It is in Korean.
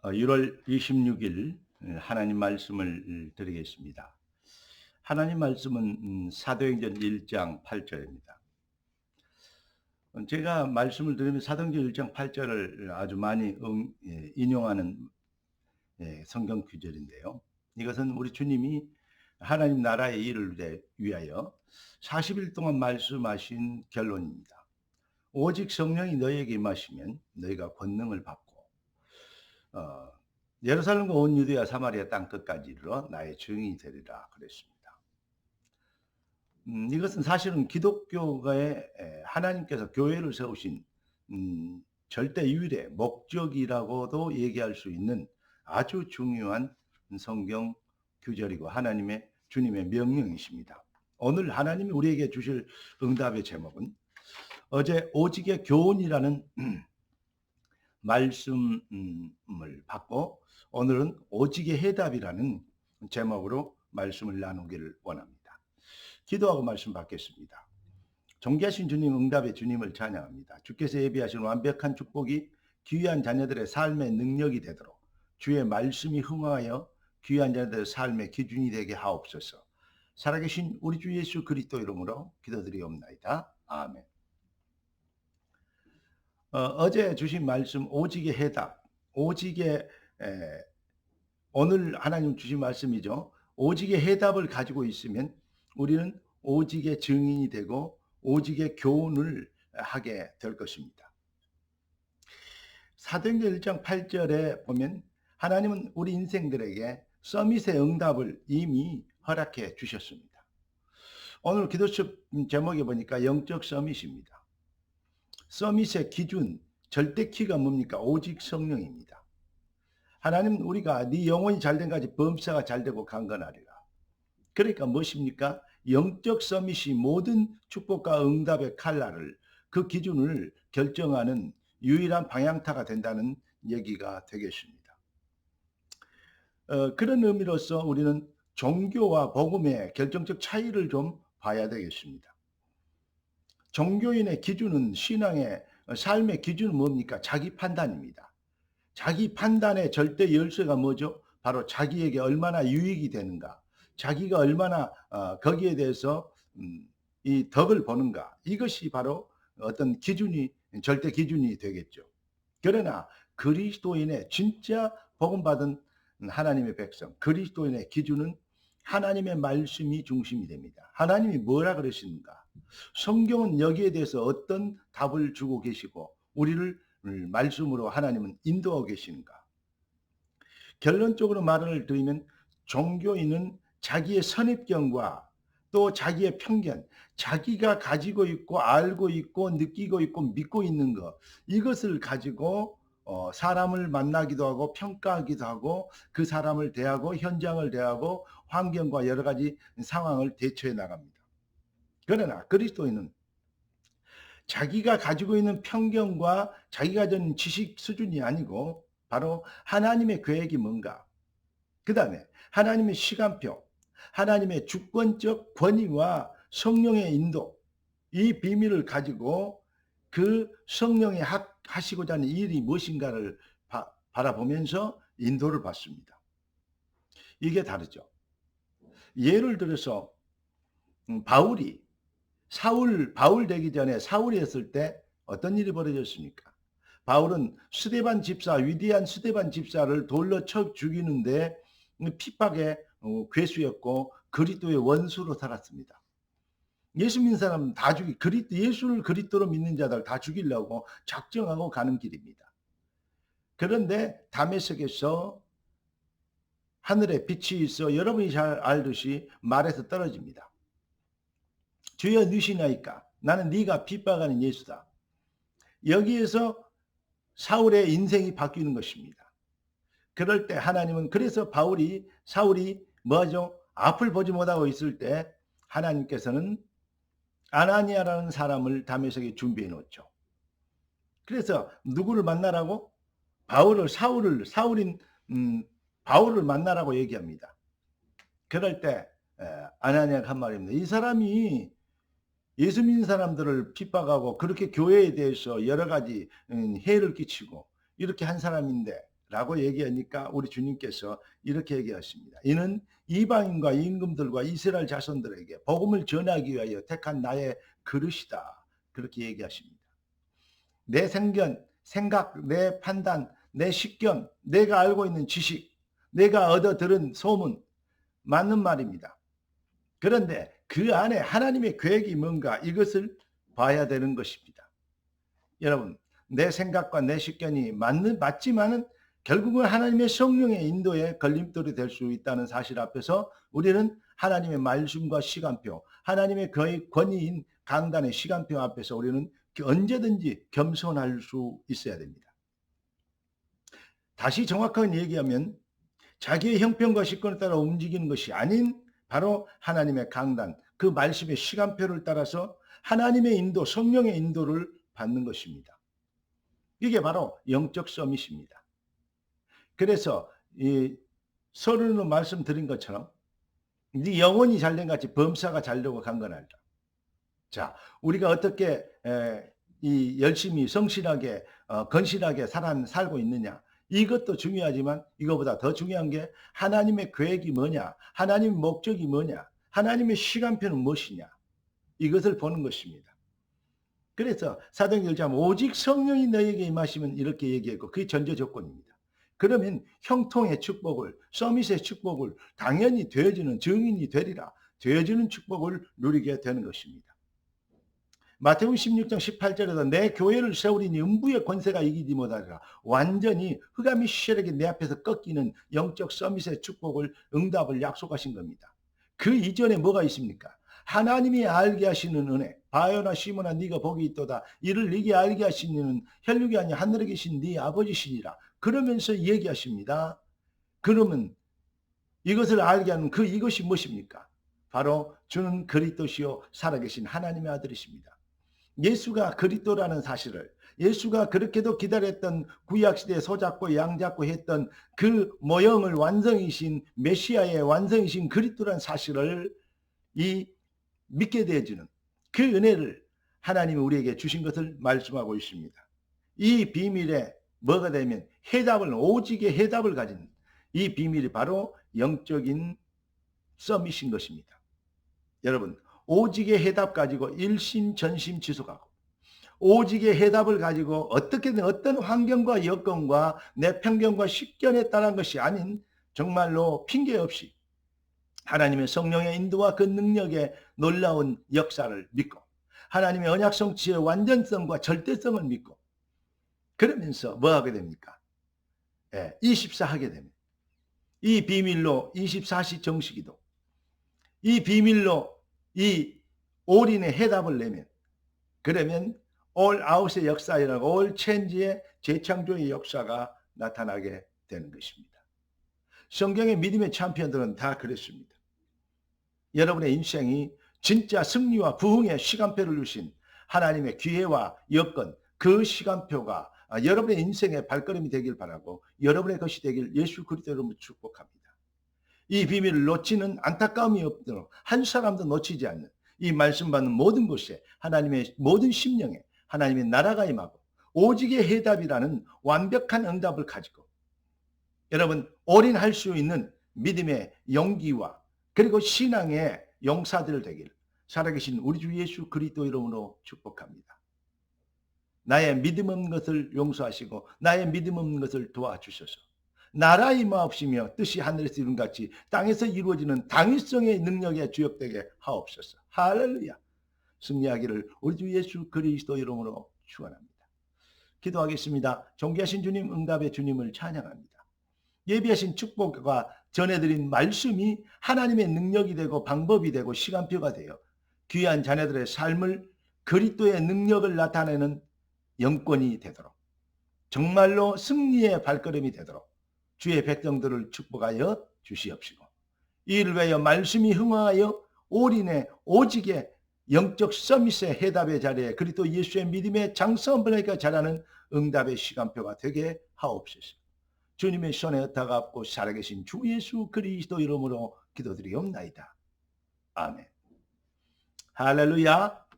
1월 26일 하나님 말씀을 드리겠습니다. 하나님 말씀은 사도행전 1장 8절입니다. 제가 말씀을 드리면 사도행전 1장 8절을 아주 많이 인용하는 성경 구절인데요. 이것은 우리 주님이 하나님 나라의 일을 위하여 40일 동안 말씀하신 결론입니다. 오직 성령이 너희에게 임하시면 너희가 권능을 받고 예루살렘과 온 유대와 사마리아 땅 끝까지 이르러 나의 증인이 되리라 그랬습니다. 이것은 사실은 기독교가의 하나님께서 교회를 세우신 절대 유일의 목적이라고도 얘기할 수 있는 아주 중요한 성경 규절이고 주님의 명령이십니다. 오늘 하나님이 우리에게 주실 응답의 제목은 어제 오직의 교훈이라는 말씀을 받고 오늘은 오직의 해답이라는 제목으로 말씀을 나누기를 원합니다. 기도하고 말씀 받겠습니다. 존귀하신 주님, 응답의 주님을 찬양합니다. 주께서 예비하신 완벽한 축복이 귀한 자녀들의 삶의 능력이 되도록 주의 말씀이 흥하여 귀한 자녀들의 삶의 기준이 되게 하옵소서. 살아계신 우리 주 예수 그리스도 이름으로 기도드리옵나이다. 아멘. 어제 주신 말씀 오직의 해답, 오늘 하나님 주신 말씀이죠. 오직의 해답을 가지고 있으면 우리는 오직의 증인이 되고 오직의 교훈을 하게 될 것입니다. 사도행전 1장 8절에 보면 하나님은 우리 인생들에게 서밋의 응답을 이미 허락해 주셨습니다. 오늘 기도책 제목에 보니까 영적 서밋입니다. 서밋의 기준, 절대 키가 뭡니까? 오직 성령입니다. 하나님은 우리가 네 영혼이 잘된 까지 범사가 잘되고 강건하리라. 그러니까 무엇입니까? 영적 서밋이 모든 축복과 응답의 칼날을, 그 기준을 결정하는 유일한 방향타가 된다는 얘기가 되겠습니다. 그런 의미로서 우리는 종교와 복음의 결정적 차이를 좀 봐야 되겠습니다. 종교인의 기준은 신앙의 삶의 기준은 뭡니까? 자기 판단입니다. 자기 판단의 절대 열쇠가 뭐죠? 바로 자기에게 얼마나 유익이 되는가, 자기가 얼마나 거기에 대해서 이 덕을 보는가, 이것이 바로 어떤 기준이, 절대 기준이 되겠죠. 그러나 그리스도인의 진짜 복음받은 하나님의 백성, 그리스도인의 기준은 하나님의 말씀이 중심이 됩니다. 하나님이 뭐라 그러시는가? 성경은 여기에 대해서 어떤 답을 주고 계시고 우리를 말씀으로 하나님은 인도하고 계시는가? 결론적으로 말을 드리면 종교인은 자기의 선입견과 또 자기의 편견, 자기가 가지고 있고 알고 있고 느끼고 있고 믿고 있는 것, 이것을 가지고 사람을 만나기도 하고 평가하기도 하고 그 사람을 대하고 현장을 대하고 환경과 여러 가지 상황을 대처해 나갑니다. 그러나 그리스도인은 자기가 가지고 있는 편견과 자기가 가진 지식 수준이 아니고 바로 하나님의 계획이 뭔가, 그 다음에 하나님의 시간표, 하나님의 주권적 권위와 성령의 인도, 이 비밀을 가지고 그 성령이 하시고자 하는 일이 무엇인가를 바라보면서 인도를 받습니다. 이게 다르죠. 예를 들어서 바울 되기 전에 사울이 했을 때 어떤 일이 벌어졌습니까? 바울은 위대한 스데반 집사를 돌로 쳐 죽이는데 핍박의 괴수였고 그리스도의 원수로 살았습니다. 예수 믿는 사람 다 예수를 그리스도로 믿는 자들 다 죽이려고 작정하고 가는 길입니다. 그런데 다메섹에서 하늘에 빛이 있어 여러분이 잘 알듯이 말에서 떨어집니다. 주여 누시나이까? 나는 네가 핍박하는 예수다. 여기에서 사울의 인생이 바뀌는 것입니다. 그럴 때 하나님은, 그래서 사울이 뭐죠? 앞을 보지 못하고 있을 때 하나님께서는 아나니아라는 사람을 다메섹에 준비해 놓죠. 그래서 누구를 만나라고? 바울을 만나라고 얘기합니다. 그럴 때 아나니아가 한 말입니다. 이 사람이 예수 믿는 사람들을 핍박하고 그렇게 교회에 대해서 여러 가지 해를 끼치고 이렇게 한 사람인데 라고 얘기하니까 우리 주님께서 이렇게 얘기하십니다. 이는 이방인과 임금들과 이스라엘 자손들에게 복음을 전하기 위하여 택한 나의 그릇이다. 그렇게 얘기하십니다. 내 생각, 내 판단, 내 식견, 내가 알고 있는 지식, 내가 얻어 들은 소문, 맞는 말입니다. 그런데 그 안에 하나님의 계획이 뭔가 이것을 봐야 되는 것입니다. 여러분, 내 생각과 내 식견이 맞지만은 결국은 하나님의 성령의 인도에 걸림돌이 될 수 있다는 사실 앞에서 우리는 하나님의 말씀과 시간표, 하나님의 권위인 강단의 시간표 앞에서 우리는 언제든지 겸손할 수 있어야 됩니다. 다시 정확하게 얘기하면 자기의 형편과 식권에 따라 움직이는 것이 아닌 바로 하나님의 강단, 그 말씀의 시간표를 따라서 하나님의 인도, 성령의 인도를 받는 것입니다. 이게 바로 영적 서밋입니다. 그래서 서론으로 말씀드린 것처럼 네 영혼이 잘된 같이 범사가 잘되고 강건하리라. 자, 우리가 어떻게 열심히 성실하게 건실하게 살고 있느냐, 이것도 중요하지만 이거보다 더 중요한 게 하나님의 계획이 뭐냐, 하나님의 목적이 뭐냐, 하나님의 시간표는 무엇이냐, 이것을 보는 것입니다. 그래서 사도행전 1장 오직 성령이 너에게 임하시면 이렇게 얘기했고 그게 전제 조건입니다. 그러면 형통의 축복을, 서밋의 축복을 당연히 되어지는 증인이 되리라, 되어지는 축복을 누리게 되는 것입니다. 마태복음 16장 18절에서 내 교회를 세우리니 음부의 권세가 이기지 못하리라. 완전히 흑암이 시절에게 내 앞에서 꺾이는 영적 서밋의 축복을, 응답을 약속하신 겁니다. 그 이전에 뭐가 있습니까? 하나님이 알게 하시는 은혜, 바요나 시몬아 네가 복이 있도다. 이를 네게 알게 하시는 혈육이 아니라 하늘에 계신 네 아버지시니라. 그러면서 얘기하십니다. 그러면 이것을 알게 하는 이것이 무엇입니까? 바로 주는 그리스도시요 살아계신 하나님의 아들이십니다. 예수가 그리스도라는 사실을, 예수가 그렇게도 기다렸던 구약시대에 소잡고 양잡고 했던 그 모형을 완성이신 메시아의 완성이신 그리스도라는 사실을 믿게 되어지는 그 은혜를 하나님이 우리에게 주신 것을 말씀하고 있습니다. 이 비밀에 뭐가 되면 오직의 해답을 가진 이 비밀이 바로 영적인 서밋인 것입니다. 여러분, 오직의 해답 가지고 일심전심 지속하고 오직의 해답을 가지고 어떻게든 어떤 환경과 여건과 내 편견과 식견에 따른 것이 아닌 정말로 핑계 없이 하나님의 성령의 인도와 그 능력의 놀라운 역사를 믿고 하나님의 언약 성취의 완전성과 절대성을 믿고 그러면서 뭐 하게 됩니까? 24 하게 됩니다. 이 비밀로 24시 정식기도, 이 비밀로 이 올인의 해답을 내면 그러면 올 아웃의 역사이라고 올 체인지의 재창조의 역사가 나타나게 되는 것입니다. 성경의 믿음의 챔피언들은 다 그랬습니다. 여러분의 인생이 진짜 승리와 부흥의 시간표를 주신 하나님의 기회와 여건, 그 시간표가 여러분의 인생의 발걸음이 되길 바라고 여러분의 것이 되길 예수 그리스도로 축복합니다. 이 비밀을 놓치는 안타까움이 없도록 한 사람도 놓치지 않는 이 말씀 받는 모든 곳에 하나님의 모든 심령에 하나님의 나라가 임하고 오직의 해답이라는 완벽한 응답을 가지고 여러분 올인할 수 있는 믿음의 용기와 그리고 신앙의 용사들 되길 살아계신 우리 주 예수 그리스도 이름으로 축복합니다. 나의 믿음 없는 것을 용서하시고 나의 믿음 없는 것을 도와주셔서 나라 임하옵시며 뜻이 하늘에서 이룬 같이 땅에서 이루어지는 당위성의 능력에 주역되게 하옵소서. 할렐루야. 승리하기를 우리 주 예수 그리스도 이름으로 축원합니다. 기도하겠습니다. 존귀하신 주님, 응답의 주님을 찬양합니다. 예비하신 축복과 전해드린 말씀이 하나님의 능력이 되고 방법이 되고 시간표가 되어 귀한 자녀들의 삶을 그리스도의 능력을 나타내는 영권이 되도록 정말로 승리의 발걸음이 되도록 주의 백성들을 축복하여 주시옵시고 이를 위하여 말씀이 흥하여 올인의 오직의 영적 서밋의 해답의 자리에 그리스도 예수의 믿음의 장성벌레가 자라는 응답의 시간표가 되게 하옵소서. 주님의 손에 엇다갑고 살아계신 주 예수 그리스도 이름으로 기도드리옵나이다. 아멘. 할렐루야.